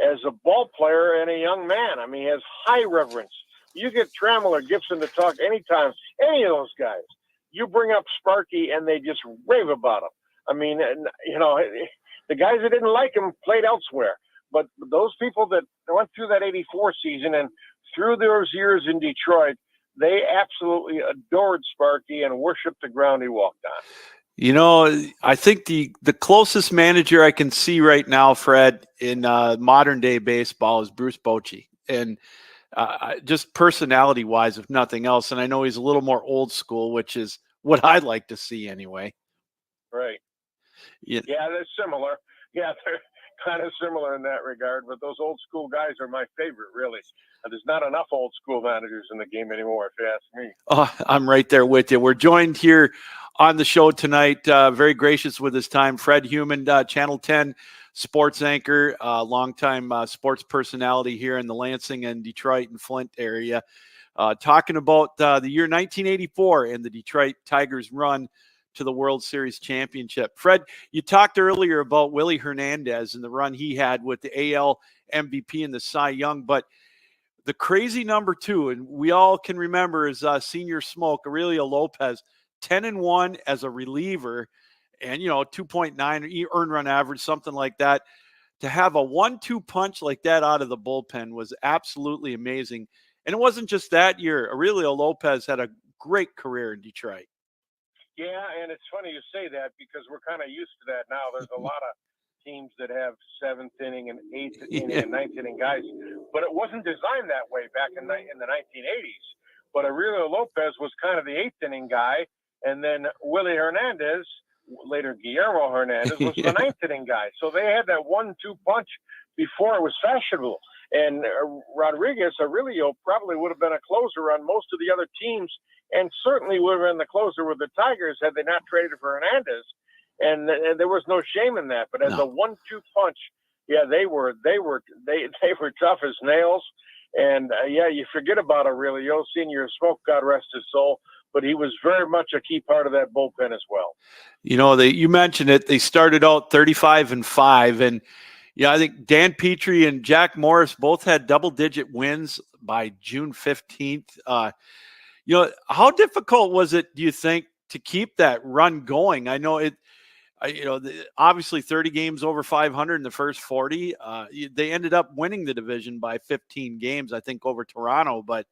as a ball player and a young man. I mean, he has high reverence. You get Trammell or Gibson to talk anytime, any of those guys, you bring up Sparky and they just rave about him. I mean, you know, the guys that didn't like him played elsewhere. But those people that went through that '84 season and through those years in Detroit, they absolutely adored Sparky and worshiped the ground he walked on. You know, I think the closest manager I can see right now, Fred, in modern day baseball is Bruce Bochy. And just personality wise, if nothing else. And I know he's a little more old school, which is what I'd like to see anyway. Right. Yeah, they're similar. Yeah, they're kind of similar in that regard, but those old school guys are my favorite, really. There's not enough old school managers in the game anymore, if you ask me. Oh, I'm right there with you. We're joined here on the show tonight, very gracious with his time, Fred Heumann, Channel 10 sports anchor, longtime sports personality here in the Lansing and Detroit and Flint area, talking about the year 1984 and the Detroit Tigers' run to the World Series championship. Fred, you talked earlier about Willie Hernandez and the run he had with the AL MVP and the Cy Young, but the crazy number 2, and we all can remember, is senior smoke, Aurelio Lopez, 10-1 as a reliever, and 2.9 earned run average, something like that. To have a 1-2 punch like that out of the bullpen was absolutely amazing. And it wasn't just that year. Aurelio Lopez had a great career in Detroit. Yeah, and it's funny you say that because we're kind of used to that now. There's a lot of teams that have 7th inning and 8th inning and 9th inning guys, but it wasn't designed that way back in the 1980s. But Aurelio Lopez was kind of the 8th inning guy, and then Willie Hernandez, later Guillermo Hernandez, was the 9th inning guy. So they had that 1-2 punch before it was fashionable. And Aurelio probably would have been a closer on most of the other teams, and certainly would have been the closer with the Tigers had they not traded for Hernandez. And there was no shame in that. But as a 1-2 punch, they were tough as nails. And you forget about Aurelio, senior smoke, God rest his soul. But he was very much a key part of that bullpen as well. You mentioned it. They started out 35-5, and I think Dan Petrie and Jack Morris both had double-digit wins by June 15th. How difficult was it, do you think, to keep that run going? I know obviously 30 games over 500 in the first 40. They ended up winning the division by 15 games, I think, over Toronto. But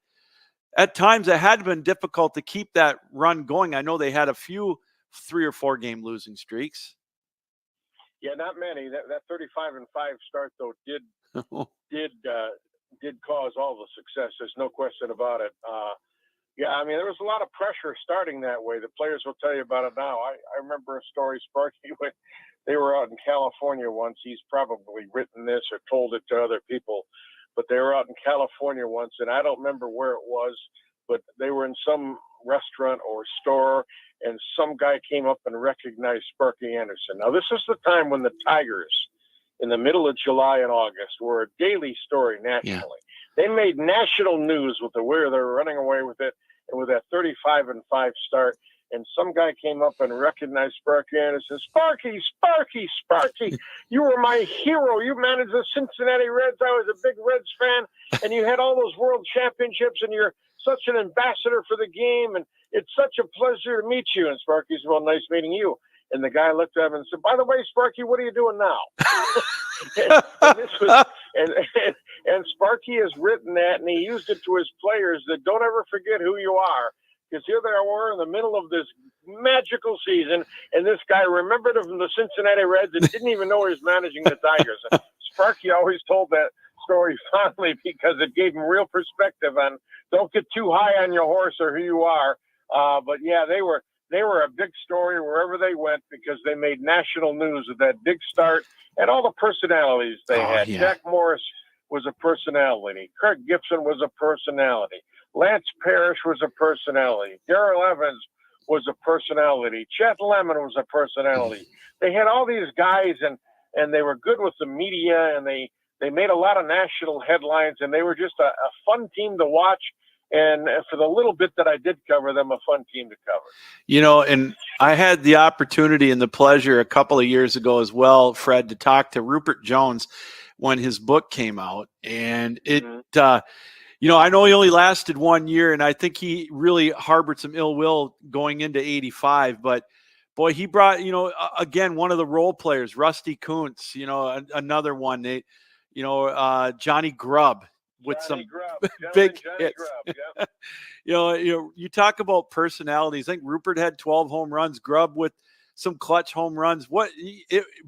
at times it had been difficult to keep that run going. I know they had a few 3 or 4 game losing streaks. Yeah, not many. That 35-5 start though did cause all the success. There's no question about it. Yeah, I mean, there was a lot of pressure starting that way. The players will tell you about it now. I remember a story, Sparky, when they were out in California once. He's probably written this or told it to other people, but they were out in California once, and I don't remember where it was, but they were in some restaurant or store, and some guy came up and recognized Sparky Anderson. Now, this is the time when the Tigers, in the middle of July and August, were a daily story nationally. Yeah. They made national news with the way they were running away with it, and with that 35-5 start. And some guy came up and recognized Sparky Anderson. Sparky, you were my hero. You managed the Cincinnati Reds. I was a big Reds fan, and you had all those world championships, and you're such an ambassador for the game, and it's such a pleasure to meet you. And Sparky said, well, nice meeting you. And the guy looked at him and said, by the way, Sparky, what are you doing now? and Sparky has written that, and he used it to his players, that don't ever forget who you are. Because here they were in the middle of this magical season, and this guy remembered him from the Cincinnati Reds and didn't even know he was managing the Tigers. And Sparky always told that story fondly because it gave him real perspective on don't get too high on your horse or who you are. But yeah, they were a big story wherever they went because they made national news of that big start and all the personalities they had. Yeah. Jack Morris was a personality. Kirk Gibson was a personality. Lance Parrish was a personality. Darrell Evans was a personality. Chet Lemon was a personality. They had all these guys, and they were good with the media, and they made a lot of national headlines, and they were just a fun team to watch. And for the little bit that I did cover them, a fun team to cover. And I had the opportunity and the pleasure a couple of years ago as well, Fred, to talk to Rupert Jones when his book came out. And it, I know he only lasted 1 year, and I think he really harbored some ill will going into 85. But, boy, he brought, again, one of the role players, Rusty Kuntz, another one, Johnny Grubb. With some big hits. Grubb, yeah. You talk about personalities. I think Rupert had 12 home runs, Grubb with some clutch home runs.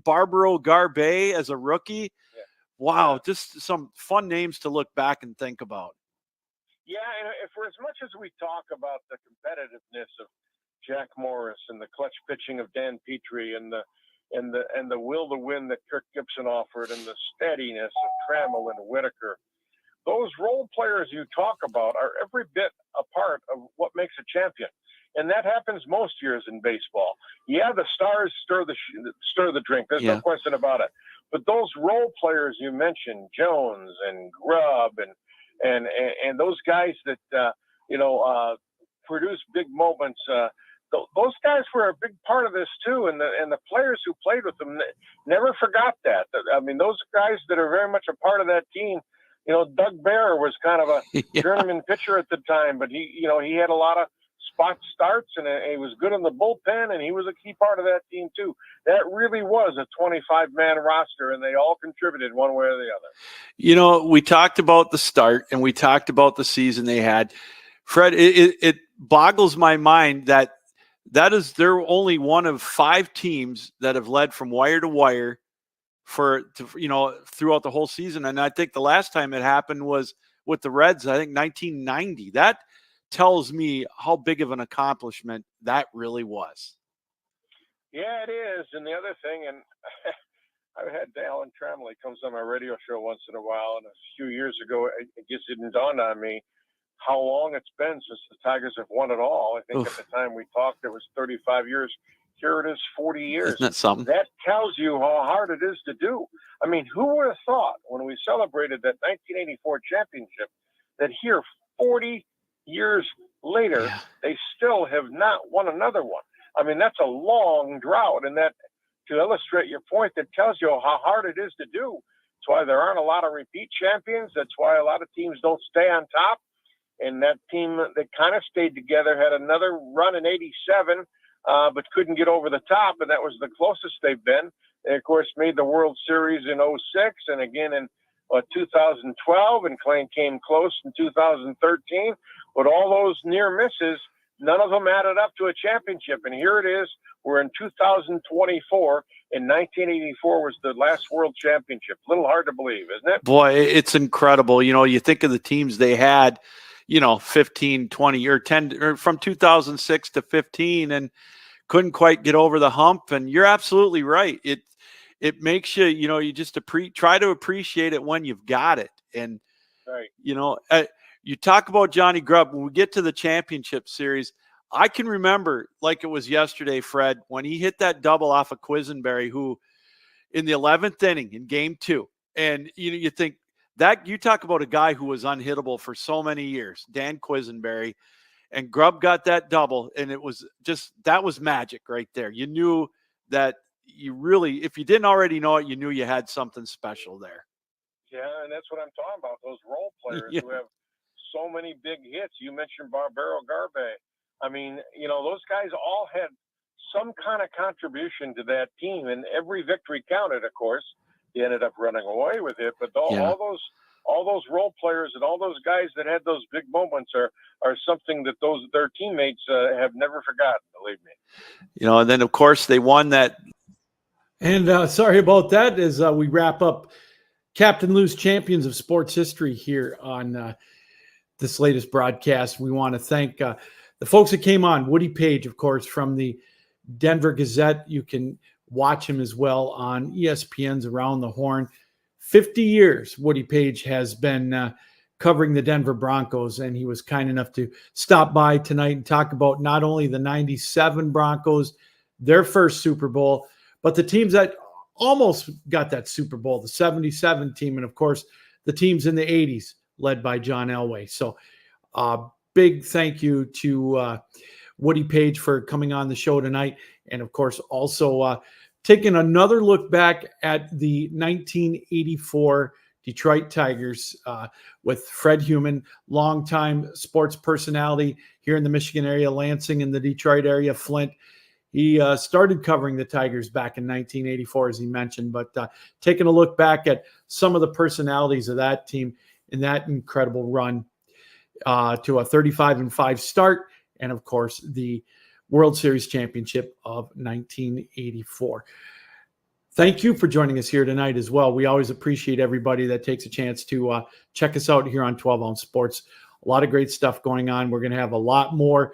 Barbaro Garbe as a rookie. Yeah. Wow. Yeah. Just some fun names to look back and think about. Yeah. And for as much as we talk about the competitiveness of Jack Morris and the clutch pitching of Dan Petrie and the will to win that Kirk Gibson offered and the steadiness of Trammell and Whitaker, those role players you talk about are every bit a part of what makes a champion. And that happens most years in baseball. Yeah, the stars stir the drink. There's no question about it. But those role players you mentioned, Jones and Grubb and those guys that, produce big moments, those guys were a big part of this too. And the players who played with them never forgot that. I mean, those guys that are very much a part of that team, Doug Bear was kind of a journeyman pitcher at the time, but he had a lot of spot starts and he was good in the bullpen, and he was a key part of that team too. That really was a 25-man roster, and they all contributed one way or the other. We talked about the start and we talked about the season they had. Fred, it boggles my mind that they're only one of 5 teams that have led from wire to wire throughout the whole season. And I think the last time it happened was with the Reds, I think 1990. That tells me how big of an accomplishment that really was. Yeah, it is. And the other thing, and I've had Alan Trammell, he comes on my radio show once in a while, and a few years ago, it just didn't dawn on me how long it's been since the Tigers have won it all. I think at the time we talked, it was 35 years. Here it is, 40 years. Isn't that something? That tells you how hard it is to do. I mean, who would have thought when we celebrated that 1984 championship that here, 40 years later, they still have not won another one? I mean, that's a long drought. And that, to illustrate your point, that tells you how hard it is to do. That's why there aren't a lot of repeat champions. That's why a lot of teams don't stay on top. and that team that kind of stayed together had another run in '87, but couldn't get over the top, and that was the closest they've been. They, of course, made the World Series in '06 and again in 2012, and came close in 2013. But all those near misses, none of them added up to a championship. And here it is. We're in 2024. In 1984 was the last World Championship. A little hard to believe, isn't it? Boy, it's incredible. You think of the teams they had, 15, 20, or 10, or from 2006 to 15, and couldn't quite get over the hump. And you're absolutely right. It makes you, you just try to appreciate it when you've got it. And, right. You talk about Johnny Grubb. When we get to the championship series, I can remember like it was yesterday, Fred, when he hit that double off of Quisenberry, who in the 11th inning in game 2. And you think that you talk about a guy who was unhittable for so many years, Dan Quisenberry, and Grubb got that double. And it was that was magic right there. You knew that you really, if you didn't already know it, you knew you had something special there. Yeah. And that's what I'm talking about. Those role players Yeah. who have so many big hits. You mentioned Barbero Garbe. I mean, those guys all had some kind of contribution to that team, and every victory counted. Of course, he ended up running away with it, but all those role players and all those guys that had those big moments are something that their teammates have never forgotten. Believe me. And then of course they won that. And sorry about that. As we wrap up Captain Lou's Champions of Sports History here on this latest broadcast, we want to thank the folks that came on. Woody Paige, of course, from the Denver Gazette. You can watch him as well on ESPN's Around the Horn. 50 years Woody Paige has been covering the Denver Broncos, and he was kind enough to stop by tonight and talk about not only the 97 Broncos, their first Super Bowl, but the teams that almost got that Super Bowl, the 77 team, and of course, the teams in the 80s led by John Elway. So big thank you to Woody Paige for coming on the show tonight. And of course, also taking another look back at the 1984 Detroit Tigers with Fred Heumann, longtime sports personality here in the Michigan area, Lansing in the Detroit area, Flint. He started covering the Tigers back in 1984, as he mentioned, but taking a look back at some of the personalities of that team in that incredible run to a 35-5 start, and of course the World Series championship of 1984. Thank you for joining us here tonight as well. We always appreciate everybody that takes a chance to check us out here on 12 Ounce Sports. A lot of great stuff going on. We're going to have a lot more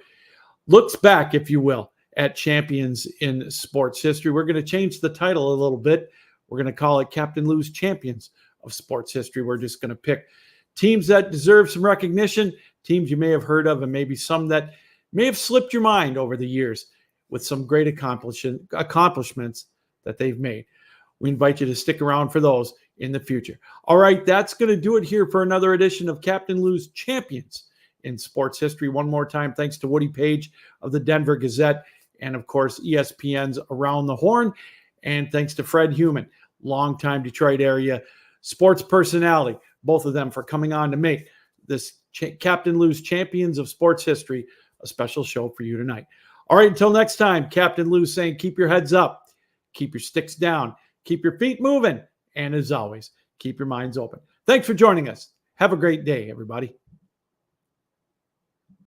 looks back, if you will, at champions in sports history. We're going to change the title a little bit. We're going to call it Captain Lou's Champions of Sports History. We're just going to pick teams that deserve some recognition, teams you may have heard of, and maybe some that may have slipped your mind over the years with some great accomplishments that they've made. We invite you to stick around for those in the future. All right, that's going to do it here for another edition of Captain Lou's Champions in Sports History. One more time, thanks to Woody Paige of the Denver Gazette and, of course, ESPN's Around the Horn. And thanks to Fred Heumann, longtime Detroit area sports personality, both of them for coming on to make this Captain Lou's Champions of Sports History a special show for you tonight. All right, until next time, Captain Lou saying keep your heads up, keep your sticks down, keep your feet moving, and as always, keep your minds open. Thanks for joining us. Have a great day, everybody.